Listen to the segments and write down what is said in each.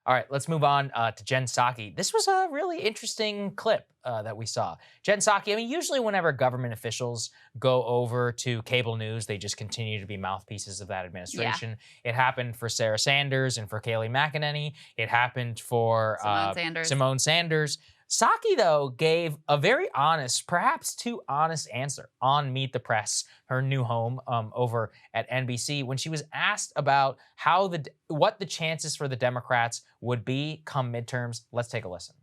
All right, let's move on to Jen Psaki. This was a really interesting clip that we saw. Jen Psaki, I mean, usually whenever government officials go over to cable news, they just continue to be mouthpieces of that administration. Yeah. It happened for Sarah Sanders and for Kayleigh McEnany. It happened for Simone Sanders. Psaki, though, gave a very honest, perhaps too honest answer on Meet the Press, her new home over at NBC, when she was asked about what the chances for the Democrats would be come midterms. Let's take a listen.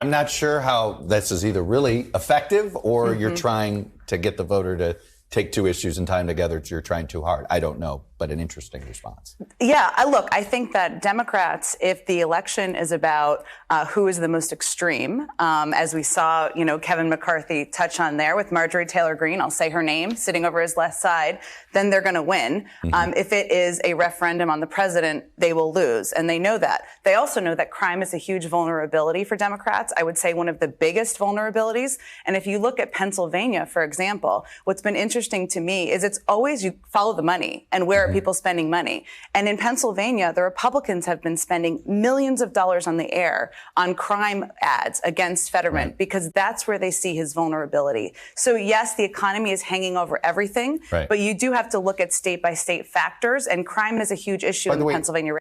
I'm not sure how this is either really effective or you're trying to get the voter to take two issues and tie them together. You're trying too hard. I don't know, but an interesting response. Yeah, look, I think that Democrats, if the election is about who is the most extreme, as we saw, Kevin McCarthy touch on there with Marjorie Taylor Greene, I'll say her name, sitting over his left side, then they're going to win. If it is a referendum on the president, they will lose. And they know that. They also know that crime is a huge vulnerability for Democrats. I would say one of the biggest vulnerabilities. And if you look at Pennsylvania, for example, what's been interesting to me is it's always you follow the money and where are people spending money. And in Pennsylvania, the Republicans have been spending millions of dollars on the air on crime ads against Fetterman because that's where they see his vulnerability. So yes, the economy is hanging over everything, but you do have to look at state by state factors, and crime is a huge issue in Pennsylvania.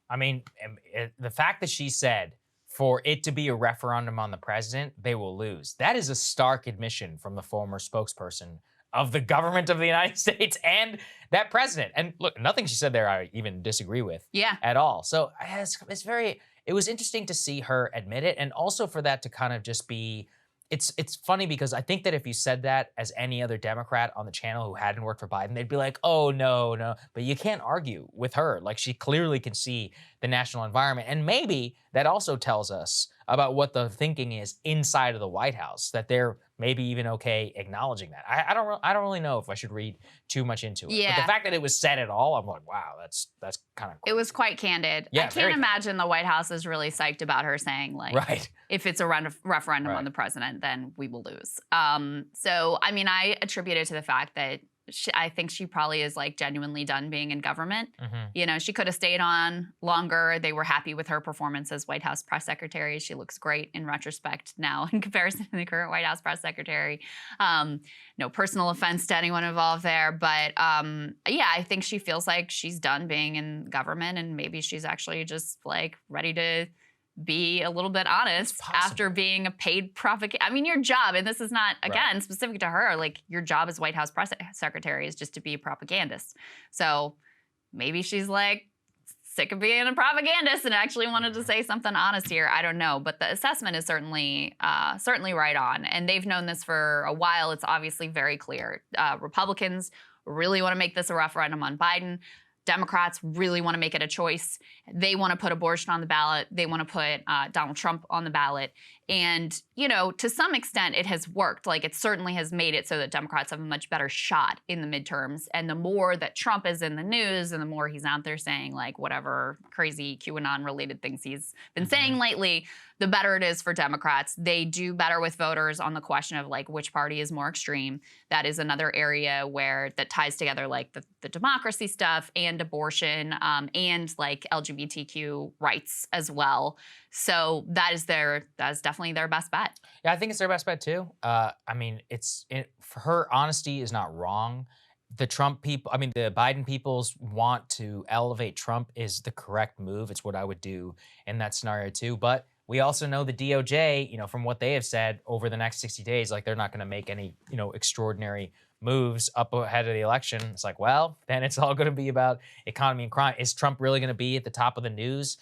I mean, the fact that she said for it to be a referendum on the president, they will lose. That is a stark admission from the former spokesperson of the government of the United States and that president. And look, nothing she said there I even disagree with at all. So it was interesting to see her admit it, and also for that to kind of just be, it's funny because I think that if you said that as any other Democrat on the channel who hadn't worked for Biden, they'd be like, oh, no. But you can't argue with her. Like, she clearly can see the national environment. And maybe that also tells us about what the thinking is inside of the White House, that they're maybe even okay acknowledging that. I don't really know if I should read too much into it. Yeah. But the fact that it was said at all, I'm like, wow, that's kind of cool. It was quite candid. Yeah, I can't imagine the White House is really psyched about her saying, like, if it's a referendum on the president, then we will lose. So, I mean, I attribute it to the fact that I think she probably is like genuinely done being in government. She could have stayed on longer. They were happy with her performance as White House press secretary. She looks great in retrospect now in comparison to the current White House press secretary. No personal offense to anyone involved there. But yeah, I think she feels like she's done being in government, and maybe she's actually just like ready to be a little bit honest after being a paid propaganda. I mean, your job, and this is not, again, specific to her, like your job as White House press secretary is just to be a propagandist. So maybe she's like sick of being a propagandist and actually wanted to say something honest here. I don't know, but the assessment is certainly right on. And they've known this for a while. It's obviously very clear. Republicans really want to make this a referendum on Biden. Democrats really want to make it a choice. They want to put abortion on the ballot. They want to put Donald Trump on the ballot. And, to some extent, it has worked. Like, it certainly has made it so that Democrats have a much better shot in the midterms. And the more that Trump is in the news and the more he's out there saying, like, whatever crazy QAnon-related things he's been saying lately, the better it is for Democrats. They do better with voters on the question of, like, which party is more extreme. That is another area that ties together, like, the democracy stuff and abortion and, like, LGBTQ rights as well. So that is definitely their best bet. Yeah, I think it's their best bet too. I mean, for her honesty is not wrong. The Biden people's want to elevate Trump is the correct move. It's what I would do in that scenario too. But we also know the DOJ, from what they have said over the next 60 days, like, they're not going to make any, extraordinary moves up ahead of the election. It's like, well, then it's all going to be about economy and crime. Is Trump really going to be at the top of the news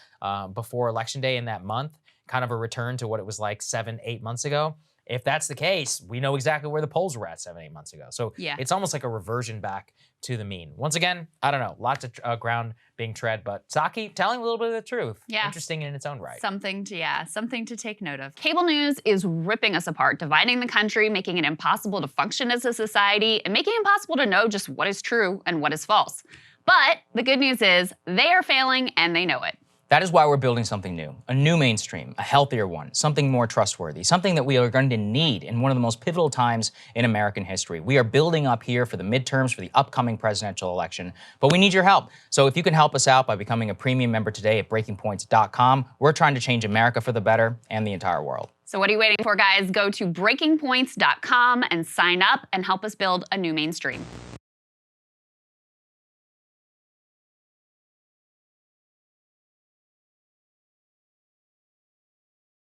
before Election Day in that month? Kind of a return to what it was like 7-8 months ago. If that's the case, we know exactly where the polls were at 7-8 months ago. So it's almost like a reversion back to the mean. Once again, I don't know, lots of ground being tread, but Psaki telling a little bit of the truth. Yeah. Interesting in its own right. Something to take note of. Cable news is ripping us apart, dividing the country, making it impossible to function as a society, and making it impossible to know just what is true and what is false. But the good news is they are failing and they know it. That is why we're building something new, a new mainstream, a healthier one, something more trustworthy, something that we are going to need in one of the most pivotal times in American history. We are building up here for the midterms, for the upcoming presidential election, but we need your help. So if you can help us out by becoming a premium member today at breakingpoints.com, we're trying to change America for the better and the entire world. So what are you waiting for, guys? Go to breakingpoints.com and sign up and help us build a new mainstream.